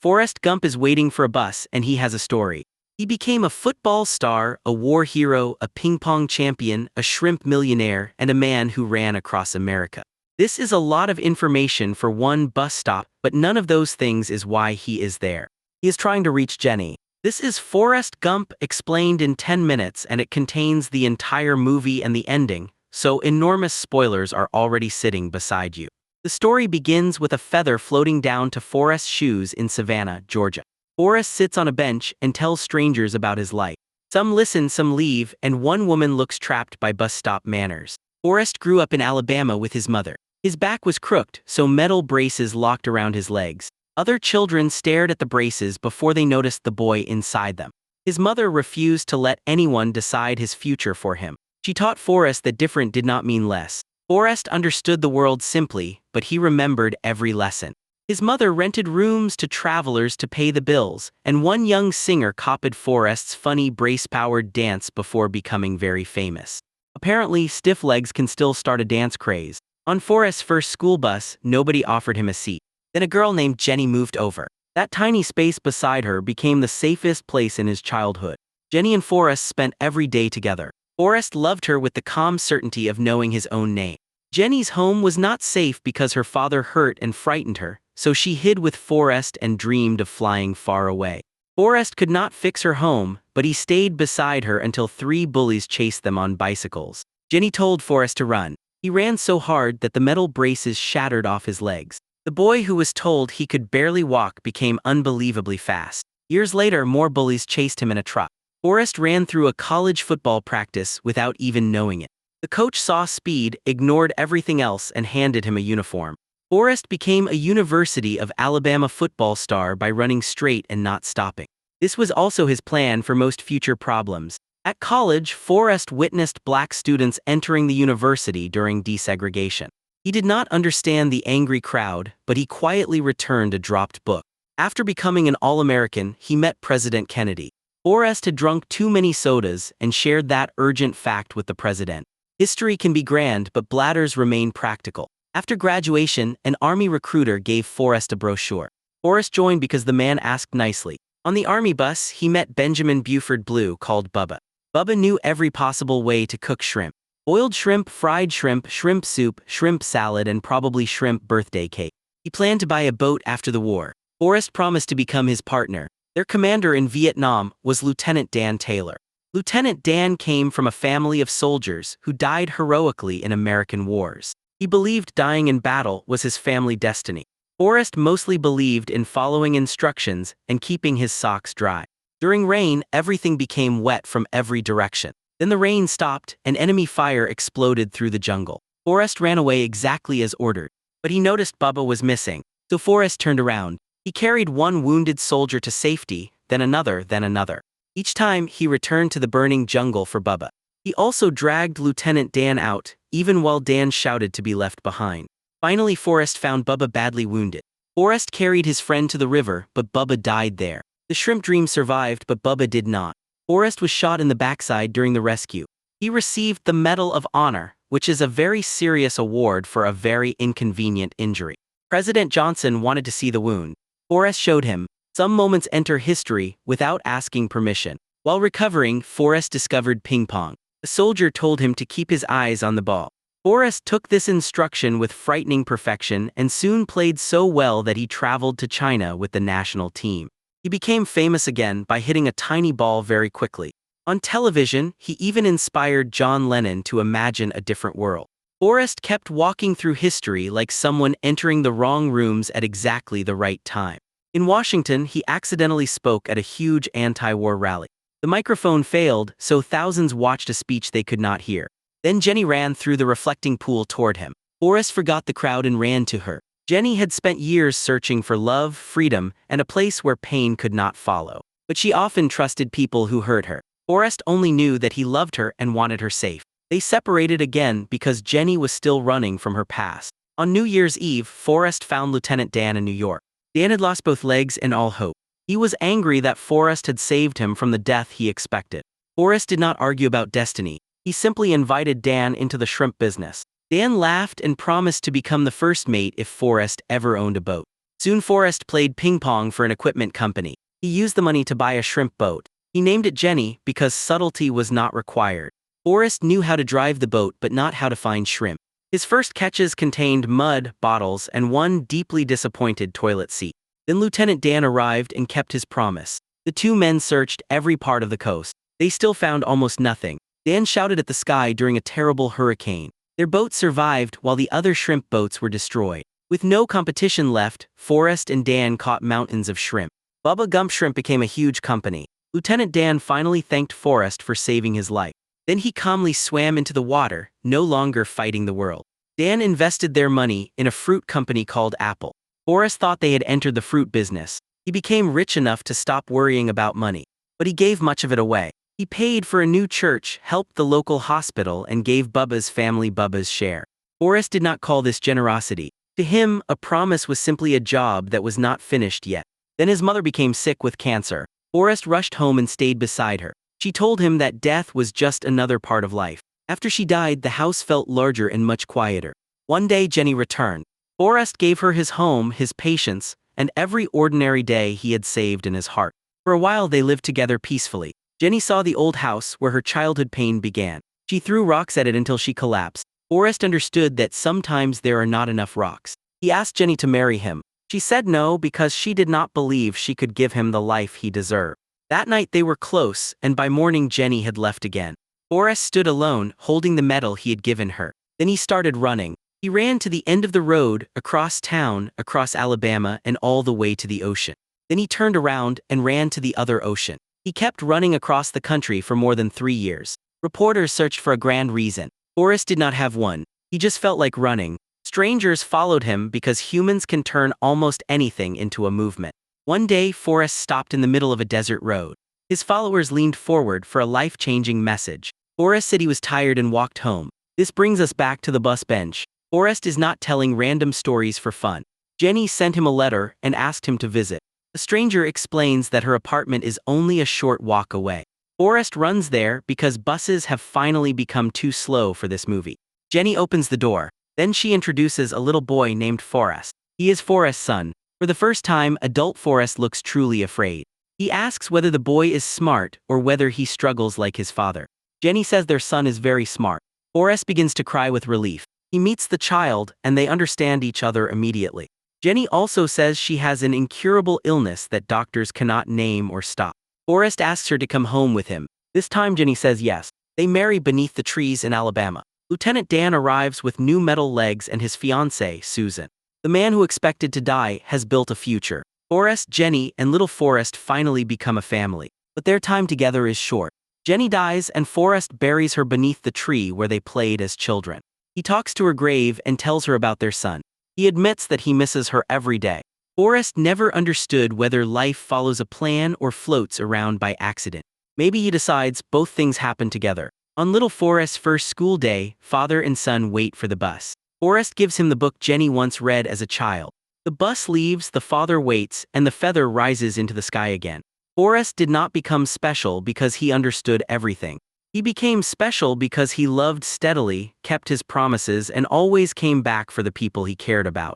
Forrest Gump is waiting for a bus and he has a story. He became a football star, a war hero, a ping-pong champion, a shrimp millionaire, and a man who ran across America. This is a lot of information for one bus stop, but none of those things is why he is there. He is trying to reach Jenny. This is Forrest Gump explained in 10 minutes, and it contains the entire movie and the ending, so enormous spoilers are already sitting beside you. The story begins with a feather floating down to Forrest's shoes in Savannah, Georgia. Forrest sits on a bench and tells strangers about his life. Some listen, some leave, and one woman looks trapped by bus stop manners. Forrest grew up in Alabama with his mother. His back was crooked, so metal braces locked around his legs. Other children stared at the braces before they noticed the boy inside them. His mother refused to let anyone decide his future for him. She taught Forrest that different did not mean less. Forrest understood the world simply, but he remembered every lesson. His mother rented rooms to travelers to pay the bills, and one young singer copied Forrest's funny brace-powered dance before becoming very famous. Apparently, stiff legs can still start a dance craze. On Forrest's first school bus, nobody offered him a seat. Then a girl named Jenny moved over. That tiny space beside her became the safest place in his childhood. Jenny and Forrest spent every day together. Forrest loved her with the calm certainty of knowing his own name. Jenny's home was not safe because her father hurt and frightened her, so she hid with Forrest and dreamed of flying far away. Forrest could not fix her home, but he stayed beside her until 3 bullies chased them on bicycles. Jenny told Forrest to run. He ran so hard that the metal braces shattered off his legs. The boy who was told he could barely walk became unbelievably fast. Years later, more bullies chased him in a truck. Forrest ran through a college football practice without even knowing it. The coach saw speed, ignored everything else, and handed him a uniform. Forrest became a University of Alabama football star by running straight and not stopping. This was also his plan for most future problems. At college, Forrest witnessed black students entering the university during desegregation. He did not understand the angry crowd, but he quietly returned a dropped book. After becoming an All-American, he met President Kennedy. Forrest had drunk too many sodas and shared that urgent fact with the president. History can be grand, but bladders remain practical. After graduation, an Army recruiter gave Forrest a brochure. Forrest joined because the man asked nicely. On the Army bus, he met Benjamin Buford Blue, called Bubba. Bubba knew every possible way to cook shrimp. Boiled shrimp, fried shrimp, shrimp soup, shrimp salad, and probably shrimp birthday cake. He planned to buy a boat after the war. Forrest promised to become his partner. Their commander in Vietnam was Lieutenant Dan Taylor. Lieutenant Dan came from a family of soldiers who died heroically in American wars. He believed dying in battle was his family destiny. Forrest mostly believed in following instructions and keeping his socks dry. During rain, everything became wet from every direction. Then the rain stopped, and enemy fire exploded through the jungle. Forrest ran away exactly as ordered. But he noticed Bubba was missing, so Forrest turned around. He carried one wounded soldier to safety, then another, then another. Each time, he returned to the burning jungle for Bubba. He also dragged Lieutenant Dan out, even while Dan shouted to be left behind. Finally, Forrest found Bubba badly wounded. Forrest carried his friend to the river, but Bubba died there. The shrimp dream survived, but Bubba did not. Forrest was shot in the backside during the rescue. He received the Medal of Honor, which is a very serious award for a very inconvenient injury. President Johnson wanted to see the wound. Forrest showed him. Some moments enter history without asking permission. While recovering, Forrest discovered ping-pong. A soldier told him to keep his eyes on the ball. Forrest took this instruction with frightening perfection and soon played so well that he traveled to China with the national team. He became famous again by hitting a tiny ball very quickly. On television, he even inspired John Lennon to imagine a different world. Forrest kept walking through history like someone entering the wrong rooms at exactly the right time. In Washington, he accidentally spoke at a huge anti-war rally. The microphone failed, so thousands watched a speech they could not hear. Then Jenny ran through the reflecting pool toward him. Forrest forgot the crowd and ran to her. Jenny had spent years searching for love, freedom, and a place where pain could not follow. But she often trusted people who hurt her. Forrest only knew that he loved her and wanted her safe. They separated again because Jenny was still running from her past. On New Year's Eve, Forrest found Lieutenant Dan in New York. Dan had lost both legs and all hope. He was angry that Forrest had saved him from the death he expected. Forrest did not argue about destiny. He simply invited Dan into the shrimp business. Dan laughed and promised to become the first mate if Forrest ever owned a boat. Soon Forrest played ping-pong for an equipment company. He used the money to buy a shrimp boat. He named it Jenny because subtlety was not required. Forrest knew how to drive the boat but not how to find shrimp. His first catches contained mud, bottles, and one deeply disappointed toilet seat. Then Lieutenant Dan arrived and kept his promise. The two men searched every part of the coast. They still found almost nothing. Dan shouted at the sky during a terrible hurricane. Their boat survived while the other shrimp boats were destroyed. With no competition left, Forrest and Dan caught mountains of shrimp. Bubba Gump Shrimp became a huge company. Lieutenant Dan finally thanked Forrest for saving his life. Then he calmly swam into the water, no longer fighting the world. Dan invested their money in a fruit company called Apple. Forrest thought they had entered the fruit business. He became rich enough to stop worrying about money. But he gave much of it away. He paid for a new church, helped the local hospital, and gave Bubba's family Bubba's share. Forrest did not call this generosity. To him, a promise was simply a job that was not finished yet. Then his mother became sick with cancer. Forrest rushed home and stayed beside her. She told him that death was just another part of life. After she died, the house felt larger and much quieter. One day Jenny returned. Forrest gave her his home, his patience, and every ordinary day he had saved in his heart. For a while they lived together peacefully. Jenny saw the old house where her childhood pain began. She threw rocks at it until she collapsed. Forrest understood that sometimes there are not enough rocks. He asked Jenny to marry him. She said no because she did not believe she could give him the life he deserved. That night they were close, and by morning Jenny had left again. Forrest stood alone, holding the medal he had given her. Then he started running. He ran to the end of the road, across town, across Alabama, and all the way to the ocean. Then he turned around and ran to the other ocean. He kept running across the country for more than 3 years. Reporters searched for a grand reason. Forrest did not have one. He just felt like running. Strangers followed him because humans can turn almost anything into a movement. One day, Forrest stopped in the middle of a desert road. His followers leaned forward for a life-changing message. Forrest said he was tired and walked home. This brings us back to the bus bench. Forrest is not telling random stories for fun. Jenny sent him a letter and asked him to visit. A stranger explains that her apartment is only a short walk away. Forrest runs there because buses have finally become too slow for this movie. Jenny opens the door. Then she introduces a little boy named Forrest. He is Forrest's son. For the first time, adult Forrest looks truly afraid. He asks whether the boy is smart or whether he struggles like his father. Jenny says their son is very smart. Forrest begins to cry with relief. He meets the child, and they understand each other immediately. Jenny also says she has an incurable illness that doctors cannot name or stop. Forrest asks her to come home with him. This time Jenny says yes. They marry beneath the trees in Alabama. Lieutenant Dan arrives with new metal legs and his fiancée, Susan. The man who expected to die has built a future. Forrest, Jenny, and little Forrest finally become a family. But their time together is short. Jenny dies and Forrest buries her beneath the tree where they played as children. He talks to her grave and tells her about their son. He admits that he misses her every day. Forrest never understood whether life follows a plan or floats around by accident. Maybe he decides both things happen together. On little Forrest's first school day, father and son wait for the bus. Forrest gives him the book Jenny once read as a child. The bus leaves, the father waits, and the feather rises into the sky again. Forrest did not become special because he understood everything. He became special because he loved steadily, kept his promises, and always came back for the people he cared about.